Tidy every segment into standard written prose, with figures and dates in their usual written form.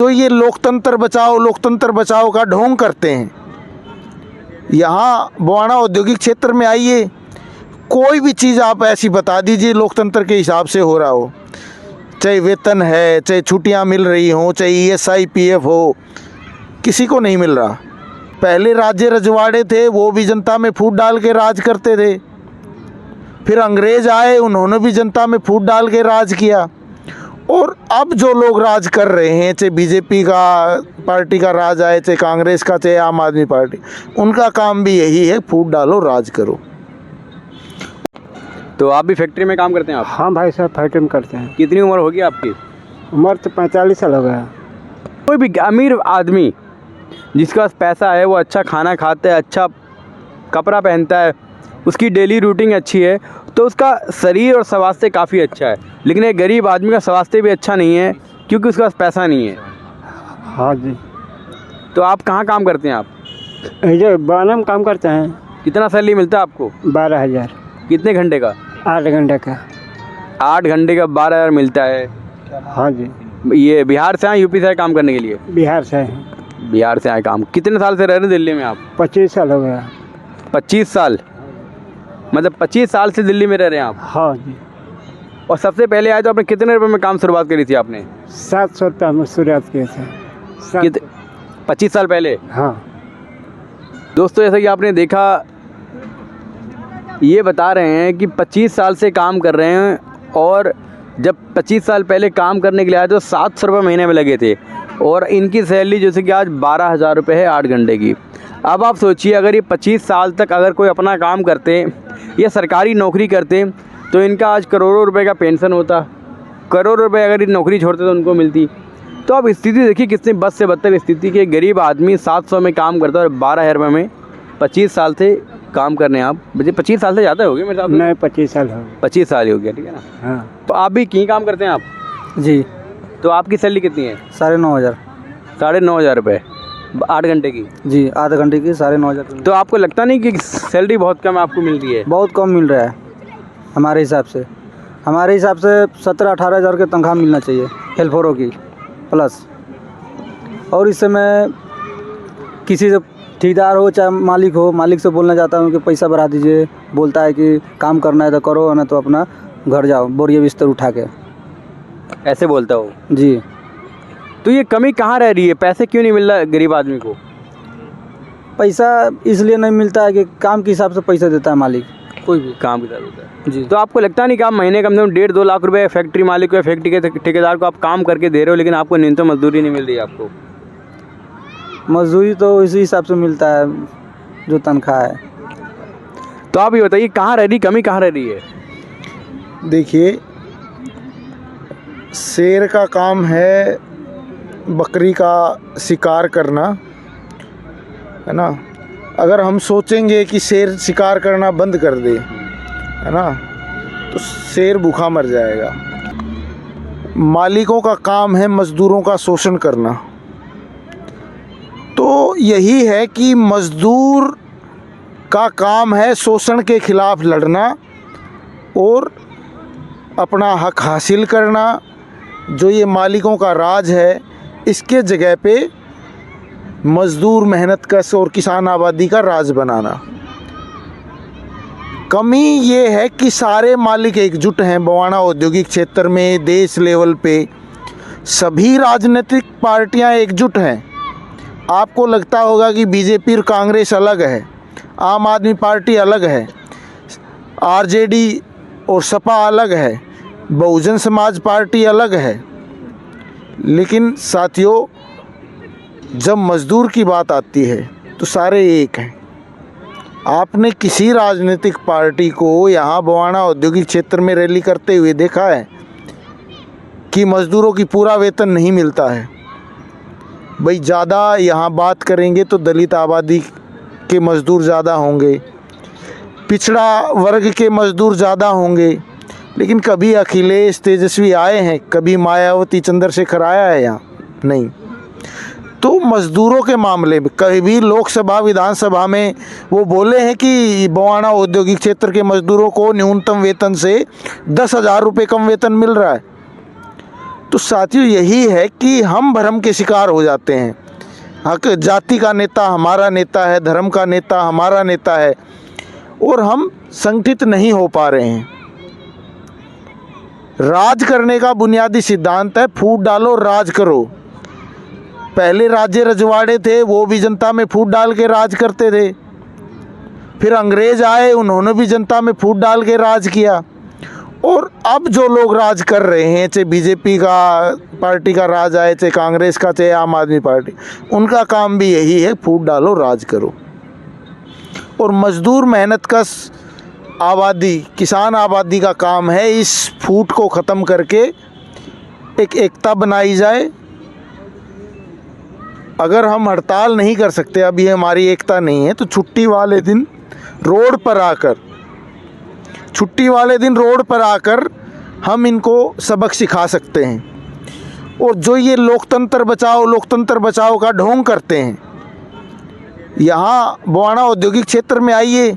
तो ये लोकतंत्र बचाओ का ढोंग करते हैं। यहाँ बवाना औद्योगिक क्षेत्र में आइए, कोई भी चीज़ आप ऐसी बता दीजिए लोकतंत्र के हिसाब से हो रहा हो, चाहे वेतन है, चाहे छुट्टियाँ मिल रही हों, चाहे ESI PF हो, किसी को नहीं मिल रहा। पहले राज्य रजवाड़े थे, वो भी जनता में फूट डाल के राज करते थे। फिर अंग्रेज आए, उन्होंने भी जनता में फूट डाल के राज किया। और अब जो लोग राज कर रहे हैं, चाहे बीजेपी का पार्टी का राज आए, चाहे कांग्रेस का, चाहे आम आदमी पार्टी, उनका काम भी यही है, फूट डालो, राज करो। तो आप भी फैक्ट्री में काम करते हैं आप? हाँ भाई साहब, फैक्ट्री में करते हैं। कितनी उम्र होगी आपकी? उम्र तो 45 साल हो गया। कोई भी अमीर आदमी जिसके पास पैसा है, वो अच्छा खाना खाता है, अच्छा कपड़ा पहनता है, उसकी डेली रूटीन अच्छी है, तो उसका शरीर और स्वास्थ्य काफ़ी अच्छा है। लेकिन एक गरीब आदमी का स्वास्थ्य भी अच्छा नहीं है, क्योंकि उसके पास पैसा नहीं है। हाँ जी। तो आप कहाँ काम करते हैं आप? जो बाना में काम करते हैं। कितना सैलरी मिलता है आपको? 12,000। कितने घंटे का? 8 घंटे का। 8 घंटे का 12,000 मिलता है। हाँ जी। ये बिहार से आए, यूपी से आए काम करने के लिए? बिहार से हैं। बिहार से आए काम। कितने साल से रह रहे हैं दिल्ली में आप? 25 साल हो गया। 25 साल? मतलब 25 साल से दिल्ली में रह रहे हैं आप? हाँ जी। और सबसे पहले आए तो आपने कितने रुपए में काम शुरुआत करी थी आपने? 700 रुपये में शुरुआत किए थे। 25 साल पहले? हाँ दोस्तों, जैसा कि आपने देखा, ये बता रहे हैं कि 25 साल से काम कर रहे हैं, और जब 25 साल पहले काम करने के लिए आए तो 700 रुपये महीने में लगे थे, और इनकी सैलरी जैसे कि आज 12,000 रुपये है 8 घंटे की। अब आप सोचिए, अगर ये 25 साल तक अगर कोई अपना काम करते या सरकारी नौकरी करते तो इनका आज करोड़ों रुपए का पेंशन होता, करोड़ों रुपए अगर ये नौकरी छोड़ते तो उनको मिलती। तो अब स्थिति देखिए कितनी बद से बदतर स्थिति कि गरीब आदमी 700 में काम करता है और 12,000 रुपये में 25 साल से काम करने आप। मुझे 25 साल से ज़्यादा हो गए मेरे साथ? नहीं, 25 साल हो गए। 25 साल ही हो गया, ठीक है ना। हाँ। तो आप भी कहीं काम करते हैं आप? जी। तो आपकी सैलरी कितनी है? 9,500। 9,500 रुपये 8 घंटे की? जी, आधे घंटे की 9,500। तो आपको लगता नहीं कि सैलरी बहुत कम आपको मिल रही है? बहुत कम मिल रहा है हमारे हिसाब से। हमारे हिसाब से 17-18 हज़ार की तनख्वाह मिलना चाहिए हेल्परों की प्लस। और इस समय किसी से ठेकेदार हो चाहे मालिक हो, मालिक से बोलना चाहता हूँ कि पैसा बढ़ा दीजिए, बोलता है कि काम करना है तो करो, ना तो अपना घर जाओ बोरिया बिस्तर उठा के, ऐसे बोलता हो? जी। तो ये कमी कहाँ रह रही है? पैसे क्यों नहीं मिल रहा गरीब आदमी को? पैसा इसलिए नहीं मिलता है कि काम के हिसाब से पैसा देता है मालिक, कोई भी काम की होता है जी। तो आपको लगता नहीं कि आप महीने कम से कम 1.5-2 लाख रुपए फैक्ट्री मालिक को या फैक्ट्री के ठेकेदार को आप काम करके दे रहे हो, लेकिन आपको न्यूनतम मजदूरी नहीं मिल रही है आपको? मजदूरी तो इसी हिसाब से मिलता है जो तनख्वाह है। तो आप ये बताइए, कहाँ रह रही कमी, कहाँ रह रही है? देखिए, शेर का काम है बकरी का शिकार करना, है ना। अगर हम सोचेंगे कि शेर शिकार करना बंद कर दे, है ना, तो शेर भूखा मर जाएगा। मालिकों का काम है मज़दूरों का शोषण करना। तो यही है कि मज़दूर का काम है शोषण के खिलाफ लड़ना और अपना हक हासिल करना। जो ये मालिकों का राज है, इसके जगह पे मज़दूर मेहनतकश और किसान आबादी का राज बनाना। कमी ये है कि सारे मालिक एकजुट हैं बवाना औद्योगिक क्षेत्र में, देश लेवल पे सभी राजनीतिक पार्टियां एकजुट हैं। आपको लगता होगा कि बीजेपी और कांग्रेस अलग है, आम आदमी पार्टी अलग है, आरजेडी और सपा अलग है, बहुजन समाज पार्टी अलग है, लेकिन साथियों, जब मज़दूर की बात आती है तो सारे एक हैं। आपने किसी राजनीतिक पार्टी को यहाँ बवाना औद्योगिक क्षेत्र में रैली करते हुए देखा है कि मज़दूरों की पूरा वेतन नहीं मिलता है? भाई, ज़्यादा यहाँ बात करेंगे तो दलित आबादी के मज़दूर ज़्यादा होंगे, पिछड़ा वर्ग के मज़दूर ज़्यादा होंगे, लेकिन कभी अखिलेश तेजस्वी आए हैं, कभी मायावती चंद्रशेखर आया है यहाँ? नहीं। तो मज़दूरों के मामले में कभी लोकसभा विधानसभा में वो बोले हैं कि बवाना औद्योगिक क्षेत्र के मज़दूरों को न्यूनतम वेतन से 10,000 रुपये कम वेतन मिल रहा है? तो साथियों यही है कि हम भ्रम के शिकार हो जाते हैं। हक जाति का नेता हमारा नेता है, धर्म का नेता हमारा नेता है, और हम संगठित नहीं हो पा रहे हैं। राज करने का बुनियादी सिद्धांत है फूट डालो राज करो। पहले राज्य रजवाड़े थे, वो भी जनता में फूट डाल के राज करते थे। फिर अंग्रेज आए, उन्होंने भी जनता में फूट डाल के राज किया। और अब जो लोग राज कर रहे हैं, चाहे बीजेपी का पार्टी का राज आए, चाहे कांग्रेस का, चाहे आम आदमी पार्टी, उनका काम भी यही है, फूट डालो राज करो। और मजदूर मेहनत कश आबादी, किसान आबादी का काम है इस फूट को ख़त्म करके एक एकता बनाई जाए। अगर हम हड़ताल नहीं कर सकते, अभी हमारी एकता नहीं है, तो छुट्टी वाले दिन रोड पर आकर हम इनको सबक सिखा सकते हैं। और जो ये लोकतंत्र बचाओ का ढोंग करते हैं, यहाँ बवाना औद्योगिक क्षेत्र में आइए,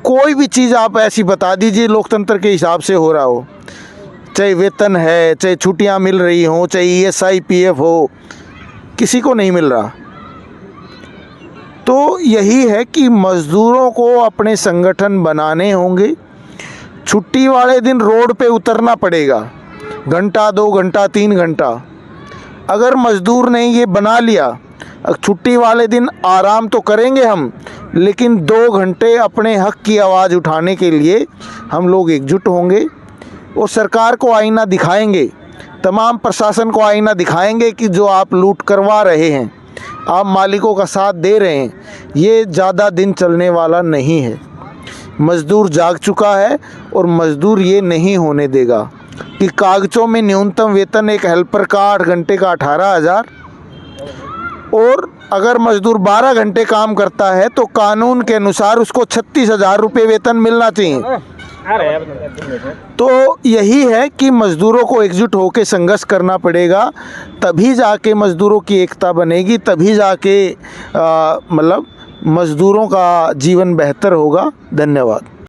कोई भी चीज़ आप ऐसी बता दीजिए लोकतंत्र के हिसाब से हो रहा हो, चाहे वेतन है, चाहे छुट्टियाँ मिल रही हों, चाहे ESI PF हो, किसी को नहीं मिल रहा। तो यही है कि मज़दूरों को अपने संगठन बनाने होंगे। छुट्टी वाले दिन रोड पे उतरना पड़ेगा, घंटा 2 घंटा 3 घंटा। अगर मज़दूर ने ये बना लिया, छुट्टी वाले दिन आराम तो करेंगे हम, लेकिन 2 घंटे अपने हक की आवाज़ उठाने के लिए हम लोग एकजुट होंगे और सरकार को आईना दिखाएंगे, तमाम प्रशासन को आईना दिखाएंगे कि जो आप लूट करवा रहे हैं, आप मालिकों का साथ दे रहे हैं, ये ज़्यादा दिन चलने वाला नहीं है। मज़दूर जाग चुका है और मज़दूर ये नहीं होने देगा कि कागज़ों में न्यूनतम वेतन एक हेल्पर का 8 घंटे का 18,000, और अगर मज़दूर 12 घंटे काम करता है तो कानून के अनुसार उसको 36,000 रुपये वेतन मिलना चाहिए। तो यही है कि मज़दूरों को एकजुट होकर संघर्ष करना पड़ेगा, तभी जाके मज़दूरों की एकता बनेगी, तभी जाके मतलब मज़दूरों का जीवन बेहतर होगा। धन्यवाद।